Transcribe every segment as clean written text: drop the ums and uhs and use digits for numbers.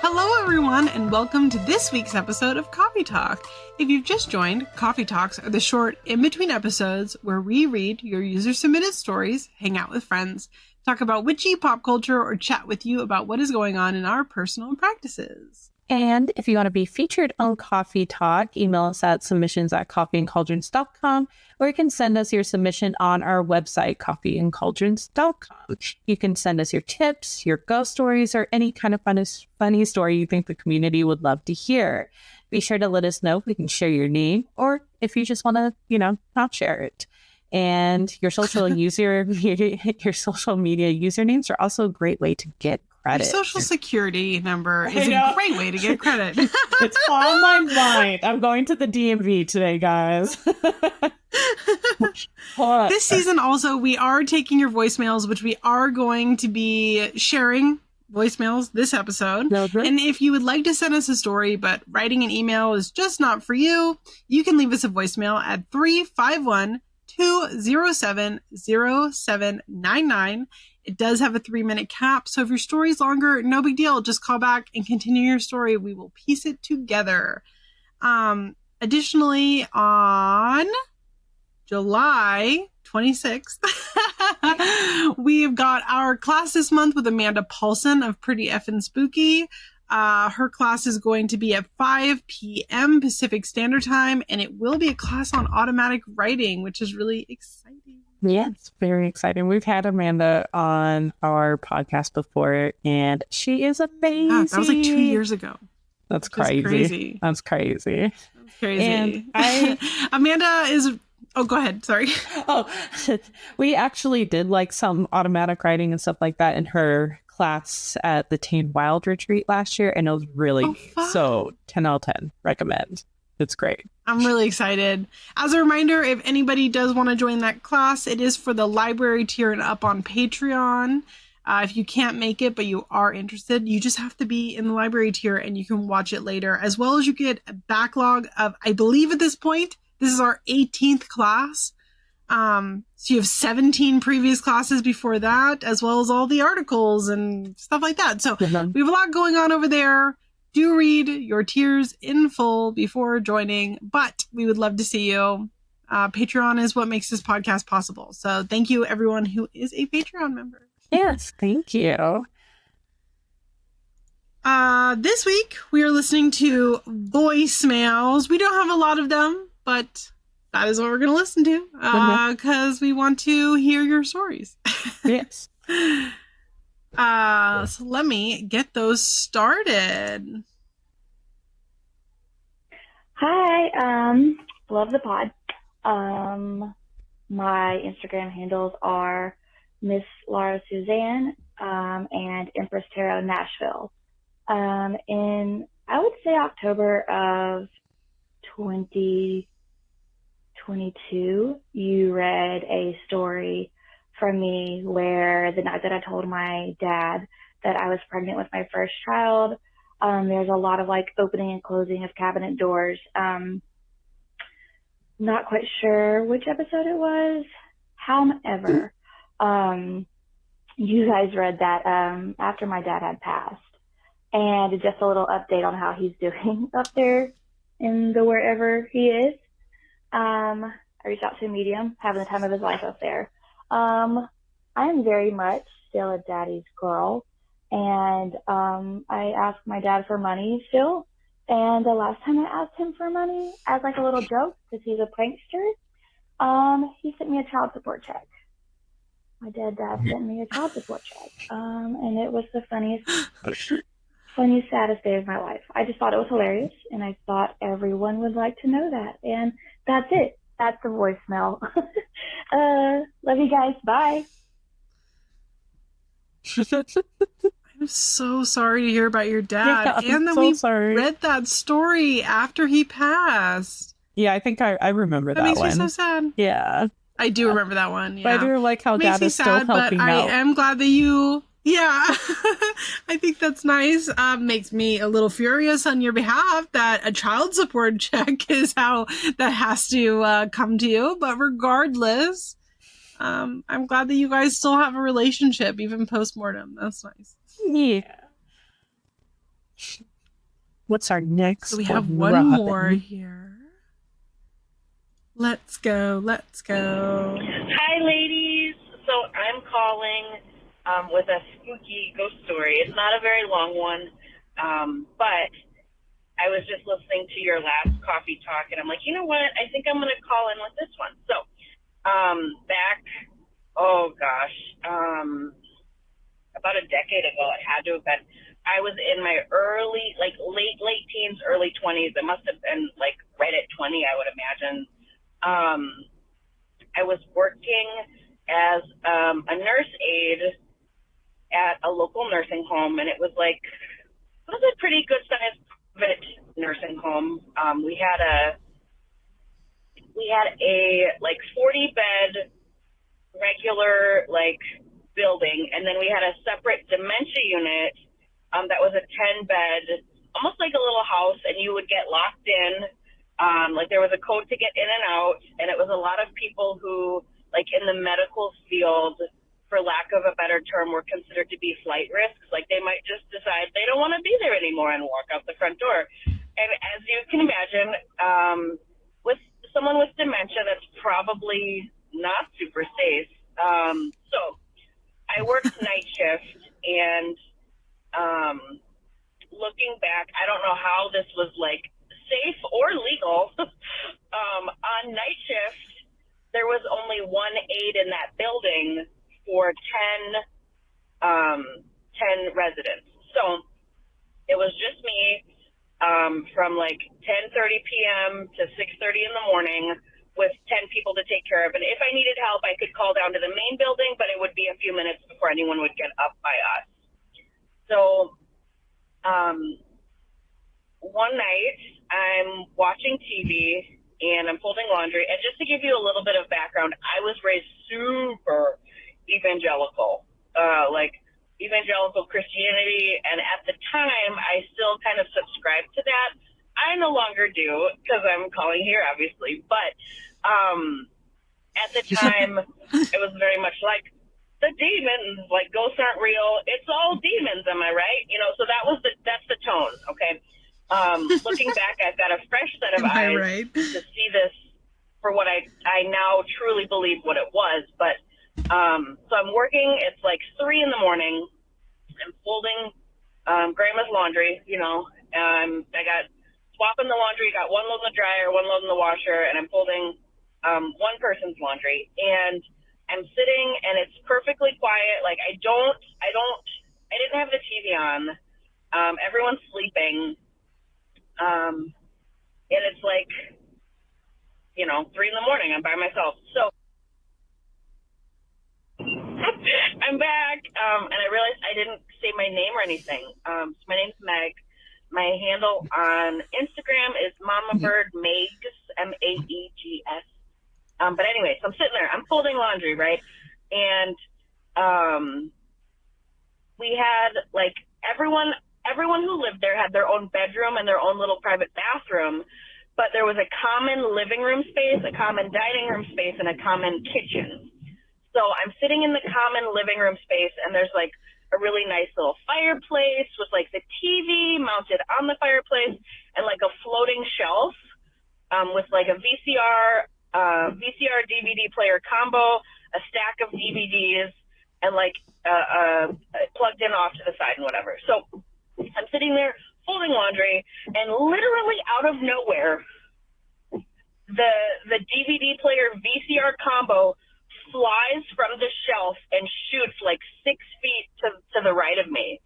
Hello, everyone, and welcome to this week's episode of Coffee Talk. If you've just joined, Coffee Talks are the short in-between episodes where we read your user-submitted stories, hang out with friends, talk about witchy pop culture, or chat with you about what is going on in our personal practices. And if you want to be featured on Coffee Talk, email us at submissions@coffeeandcauldrons.com, or you can send us your submission on our website, coffeeandcauldrons.com. You can send us your tips, your ghost stories, or any kind of funny story you think the community would love to hear. Be sure to let us know if we can share your name, or if you just want to, not share it. And your social media usernames are also a great way to get credit. Your social security number is a great way to get credit. It's on my mind. I'm going to the DMV today, guys. This season also, we are taking your voicemails, which we are going to be sharing voicemails this episode. And if you would like to send us a story, but writing an email is just not for you, you can leave us a voicemail at 351-207-0799. It does have a 3-minute cap, so if your story's longer, no big deal. Just call back and continue your story. We will piece it together. Additionally, on July 26th, we've got our class this month with Amanda Paulson of Pretty Effin' Spooky. Her class is going to be at 5 p.m. Pacific Standard Time, and it will be a class on automatic writing, which is really exciting. Yeah, it's very exciting. We've had Amanda on our podcast before, and she is amazing. Yeah, that was like 2 years ago. That's crazy. That's crazy. And Amanda is... Oh, go ahead. Sorry. Oh, we actually did like some automatic writing and stuff like that in her class at the Teen Wild retreat last year, and it was really so 10 out of 10. Recommend. It's great. I'm really excited. As a reminder, if anybody does want to join that class, it is for the library tier and up on Patreon. If you can't make it, but you are interested, you just have to be in the library tier and you can watch it later, as well as you get a backlog of, I believe at this point, this is our 18th class. So you have 17 previous classes before that, as well as all the articles and stuff like that. So we have a lot going on over there. Do read your tiers in full before joining, but we would love to see you. Patreon is what makes this podcast possible. So thank you, everyone who is a Patreon member. Yes, thank you. This week, we are listening to voicemails. We don't have a lot of them, but that is what we're going to listen to because we want to hear your stories. Yes. So let me get those started. Hi, love the pod. My Instagram handles are Miss Laura Suzanne and Empress Tarot Nashville. In, I would say, October of 2022, you read a story from me where the night that I told my dad that I was pregnant with my first child, there's a lot of like opening and closing of cabinet doors. Not quite sure which episode it was. However, you guys read that after my dad had passed, and just a little update on how he's doing up there in the wherever he is. I reached out to a medium, having the time of his life up there. I am very much still a daddy's girl, and I ask my dad for money still. And the last time I asked him for money, as like a little joke, because he's a prankster, he sent me a child support check. My dead dad sent me a child support check, and it was the funniest, saddest day of my life. I just thought it was hilarious, and I thought everyone would like to know that. And that's it. That's the voicemail. Love you guys. Bye. I'm so sorry to hear about your dad. Yeah, and that read that story after he passed. Yeah, I think I remember that one. That makes me so sad. Yeah. I do remember that one. Yeah. But I do like how dad is still helping out. I am glad that you... Yeah, I think that's nice. Makes me a little furious on your behalf that a child support check is how that has to come to you. But regardless, I'm glad that you guys still have a relationship, even post-mortem. That's nice. Yeah. What's our next So we have one, one Robyn? more here. Let's go. Hi, ladies. So I'm calling with a spooky ghost story. It's not a very long one, but I was just listening to your last coffee talk, and I'm like, you know what? I think I'm going to call in with this one. So about a decade ago, it had to have been, I was in my late teens, early 20s. It must have been like right at 20, I would imagine. I was working as a nurse aide at a local nursing home, and it was a pretty good sized private nursing home. We had a 40 bed regular building, and then we had a separate dementia unit that was a 10 bed, almost like a little house, and you would get locked in. There was a code to get in and out, and it was a lot of people who, in the medical field, for lack of a better term, were considered to be flight risks. They might just decide they don't want to be there anymore and walk out the front door. And as you can imagine, with someone with dementia, that's probably not super safe. So I worked night shift, and looking back, I don't know how this was safe or legal. On night shift, there was only one aide in that building for 10 residents. So it was just me from 10:30 p.m. to 6:30 in the morning with 10 people to take care of. And if I needed help, I could call down to the main building, but it would be a few minutes before anyone would get up by us. So one night I'm watching TV and I'm folding laundry. And just to give you a little bit of background, I was raised super evangelical, evangelical Christianity. And at the time, I still kind of subscribed to that. I no longer do because I'm calling here, obviously. But at the time, it was very much the demons, ghosts aren't real. It's all demons, am I right? So that's the tone, okay? Looking back, I've got a fresh set of eyes to see this for what I now truly believe what it was. But so I'm working. It's 3 in the morning. I'm folding grandma's laundry. I got swapping the laundry. Got one load in the dryer, one load in the washer, and I'm folding one person's laundry. And I'm sitting, and it's perfectly quiet. I didn't have the TV on. Everyone's sleeping. And it's 3 in the morning. I'm by myself. So I'm back, and I realized I didn't say my name or anything. So my name's Meg. My handle on Instagram is Mama Bird Megs, Maegs. But anyway, so I'm sitting there. I'm folding laundry, right? And we had everyone who lived there had their own bedroom and their own little private bathroom, but there was a common living room space, a common dining room space, and a common kitchen. So I'm sitting in the common living room space, and there's a really nice little fireplace with the TV mounted on the fireplace and a floating shelf with a VCR DVD player combo, a stack of DVDs, and plugged in off to the side and whatever. So I'm sitting there folding laundry, and literally out of nowhere, the DVD player VCR combo flies from the shelf and shoots 6 feet to the right of me.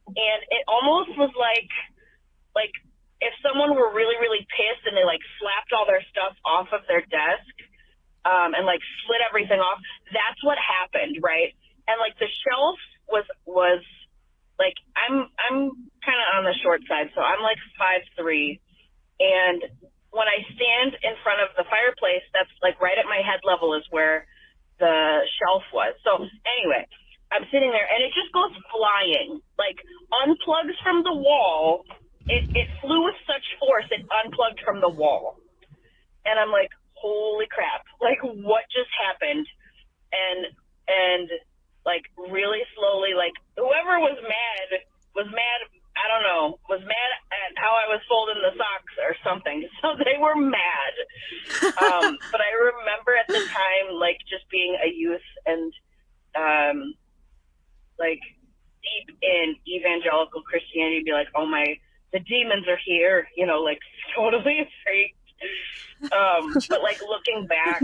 And it almost was like if someone were really, really pissed and they slapped all their stuff off of their desk and slid everything off. That's what happened, right? And the shelf was I'm kind of on the short side, so I'm 5'3", and when I stand in front of the fireplace, that's right at my head level is where the shelf was. So anyway, I'm sitting there, and it just goes flying, unplugs from the wall. It flew with such force, it unplugged from the wall, and I'm holy crap! What just happened? And really slowly, whoever was mad. I don't know, was mad the socks or something. So they were mad. But I remember at the time, like, just being a youth and, like, deep in evangelical Christianity, be like, oh the demons are here, you know, like, totally freaked. But, like, looking back,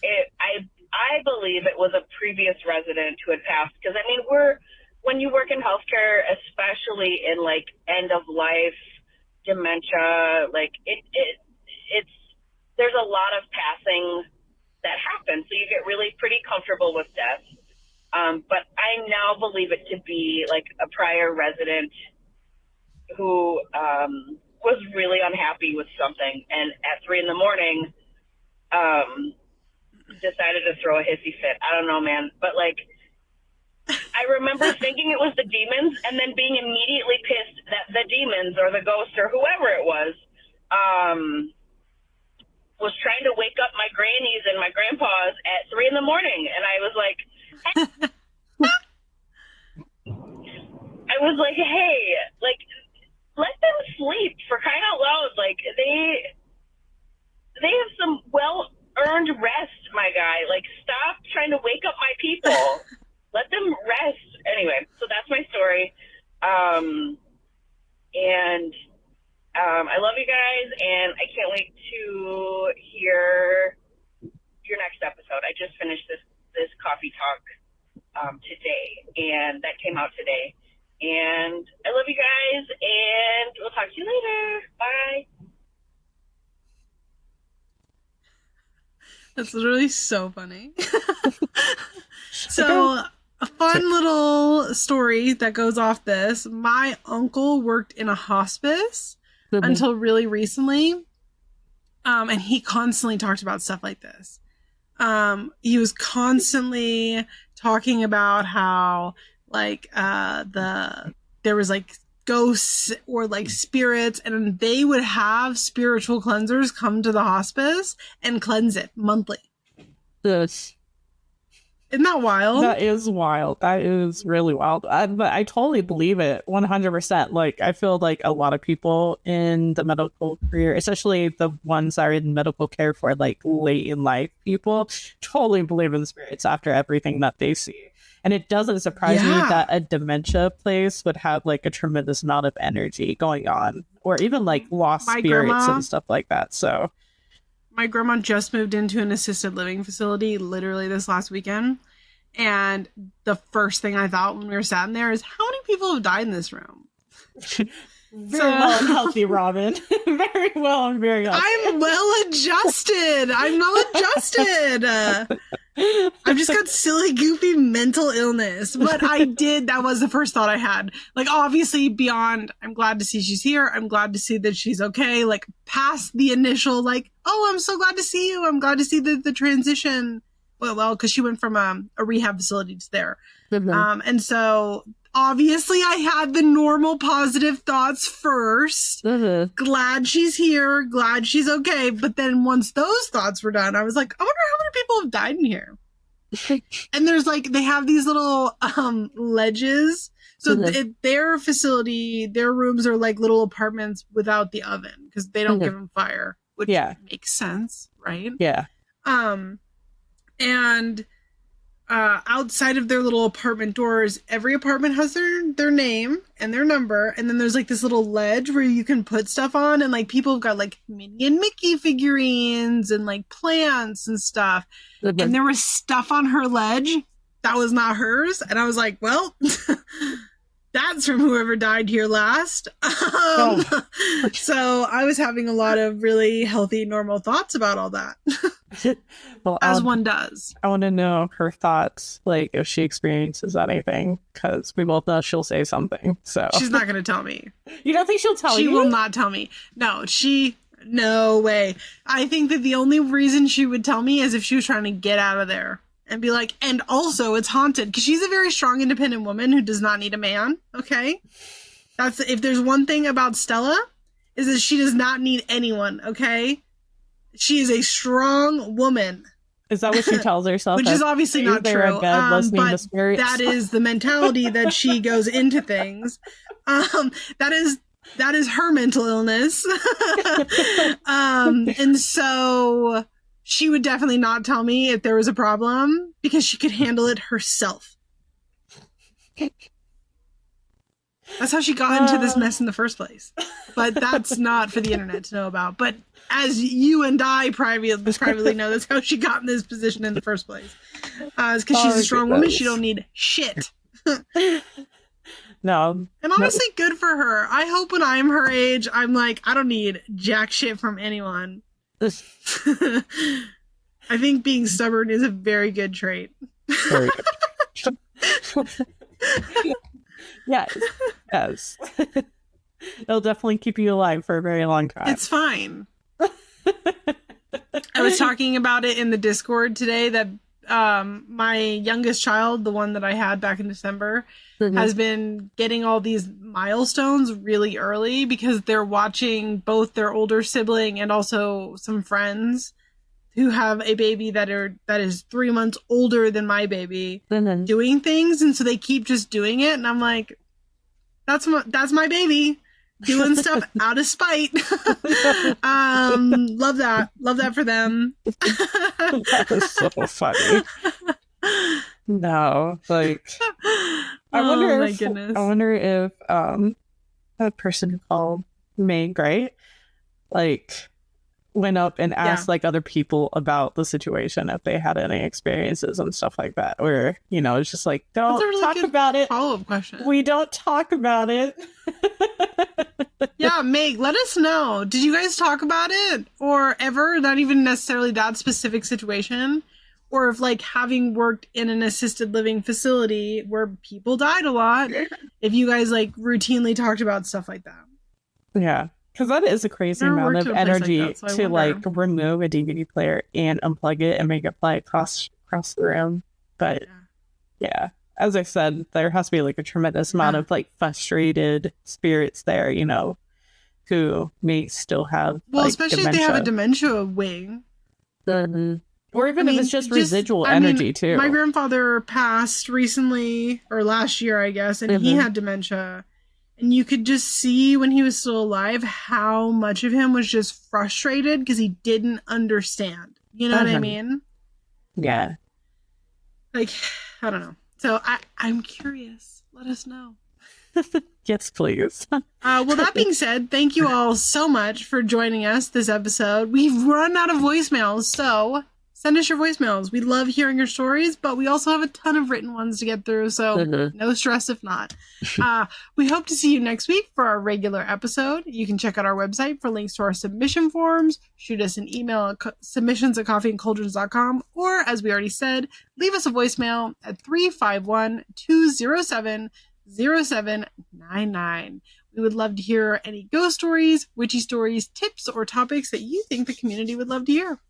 I believe it was a previous resident who had passed. Because, I mean, when you work in healthcare, especially in, like, end of life dementia, like, it's there's a lot of passing that happens. So you get really pretty comfortable with death. But I now believe it to be, like, a prior resident who was really unhappy with something, and at 3 a.m, decided to throw a hissy fit. I don't know, man. But, like, I remember thinking it was the demons and then being immediately pissed that the demons or the ghost or whoever it was trying to wake up my grannies and my grandpas at 3 a.m. And I was like, hey, like, let them sleep, for crying out loud. Like, they have some well-earned rest, my guy. Like, stop trying to wake up my people. Let them rest. Anyway, so that's my story. I love you guys, and I can't wait to hear your next episode. I just finished this coffee talk today, and that came out today. And I love you guys, and we'll talk to you later. Bye. That's literally so funny. So, a fun little story that goes off this. My uncle worked in a hospice until really recently. And he constantly talked about stuff like this. He was constantly talking about how, like, there was, like, ghosts or, like, spirits, and they would have spiritual cleansers come to the hospice and cleanse it monthly. This. Isn't that wild? That is wild. That is really wild. But I totally believe it 100%. Like, I feel like a lot of people in the medical career, especially the ones that are in medical care for, like, late in life people, totally believe in spirits after everything that they see. And it doesn't surprise me that a dementia place would have, like, a tremendous amount of energy going on, or even, like, lost spirits and stuff like that. So my grandma just moved into an assisted living facility literally this last weekend. And the first thing I thought when we were sat in there is, how many people have died in this room? Very well and healthy, Robyn. Very well and very healthy. I'm well adjusted. I'm well adjusted. I've just got silly, goofy mental illness. But that was the first thought I had. Like, obviously, beyond, I'm glad to see she's here. I'm glad to see that she's okay. Like, past the initial, like, oh, I'm so glad to see you. I'm glad to see the transition. Well, because she went from a rehab facility to there. Mm-hmm. And so, obviously, I had the normal positive thoughts first. Mm-hmm. Glad she's here. Glad she's okay. But then once those thoughts were done, I was like, I wonder how many people have died in here. And there's, like, they have these little ledges. So their facility, their rooms are like little apartments without the oven because they don't give them fire, which makes sense, right? Yeah. And outside of their little apartment doors, every apartment has their name and their number, and then there's, like, this little ledge where you can put stuff on, and, like, people have got, like, Minnie and Mickey figurines and, like, plants and stuff. Mm-hmm. And there was stuff on her ledge that was not hers, and I was like, well, that's from whoever died here last. So I was having a lot of really healthy, normal thoughts about all that. Well, as one does. I want to know her thoughts, like, if she experiences anything, because we both know she'll say something. So she's not going to tell me. You don't think she'll tell you? She will not tell me. No way. I think that the only reason she would tell me is if she was trying to get out of there. And be like, and also it's haunted, because she's a very strong, independent woman who does not need a man. Okay, if there's one thing about Stella, is that she does not need anyone. Okay, she is a strong woman. Is that what she tells herself? Which is obviously not true. But that is the mentality that she goes into things. That is That is her mental illness. And so she would definitely not tell me if there was a problem because she could handle it herself. That's how she got into this mess in the first place. But that's not for the internet to know about. But as you and I privately know, that's how she got in this position in the first place. It's because she's a strong woman. She don't need shit. No. And honestly, good for her. I hope when I'm her age, I'm like, I don't need jack shit from anyone. I think being stubborn is a very good trait. Very good. Yes. It'll definitely keep you alive for a very long time. It's fine. I was talking about it in the Discord today that my youngest child, the one that I had back in December, has been getting all these milestones really early because they're watching both their older sibling and also some friends who have a baby that is 3 months older than my baby doing things, and so they keep just doing it, and I'm like, that's my baby doing stuff out of spite. Love that for them. That was so funny. No, like I wonder if that person who called Meg, right? Like went up and asked like other people about the situation if they had any experiences and stuff like that, or it's just like, don't talk about it. Follow-up question. We don't talk about it. Yeah, Meg, let us know. Did you guys talk about it or ever? Not even necessarily that specific situation, or if like having worked in an assisted living facility where people died a lot, if you guys like routinely talked about stuff like that. Yeah. Because that is a crazy amount of energy to remove a DVD player and unplug it and make it play across the room. But yeah, as I said, there has to be like a tremendous amount of like frustrated spirits there, who may still have especially dementia. if they have a dementia wing. Or even if it's just residual energy too. My grandfather passed recently, or last year, I guess, and he had dementia. And you could just see when he was still alive how much of him was just frustrated because he didn't understand. You know what I mean? Yeah. Like, I don't know. So I'm curious. Let us know. Yes, please. Well, that being said, thank you all so much for joining us this episode. We've run out of voicemails, so send us your voicemails. We love hearing your stories, but we also have a ton of written ones to get through, so no stress if not. We hope to see you next week for our regular episode. You can check out our website for links to our submission forms, shoot us an email at submissions@coffeeandcauldrons.com, or, as we already said, leave us a voicemail at 351-207-0799. We would love to hear any ghost stories, witchy stories, tips, or topics that you think the community would love to hear.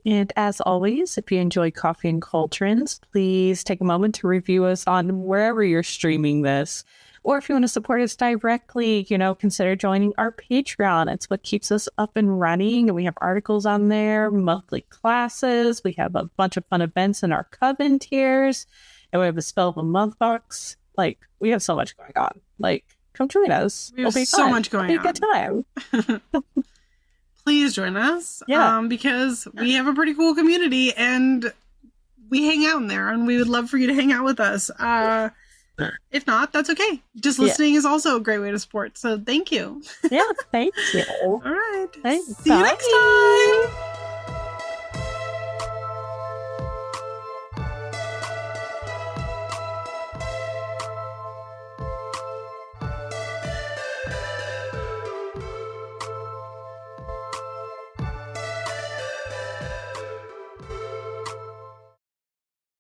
And as always, if you enjoy Coffee and Cauldrons, please take a moment to review us on wherever you're streaming this. Or if you want to support us directly, consider joining our Patreon. It's what keeps us up and running. And we have articles on there, monthly classes. We have a bunch of fun events in our Coven tiers. And we have a Spell of a Month box. Like, we have so much going on. Like, come join us. We have so much going on. It'll be a good time. Please join us. Yeah. Because we have a pretty cool community and we hang out in there and we would love for you to hang out with us. If not, that's okay. Just listening is also a great way to support. So thank you. Yeah, thank you. All right. Thanks. See you next time.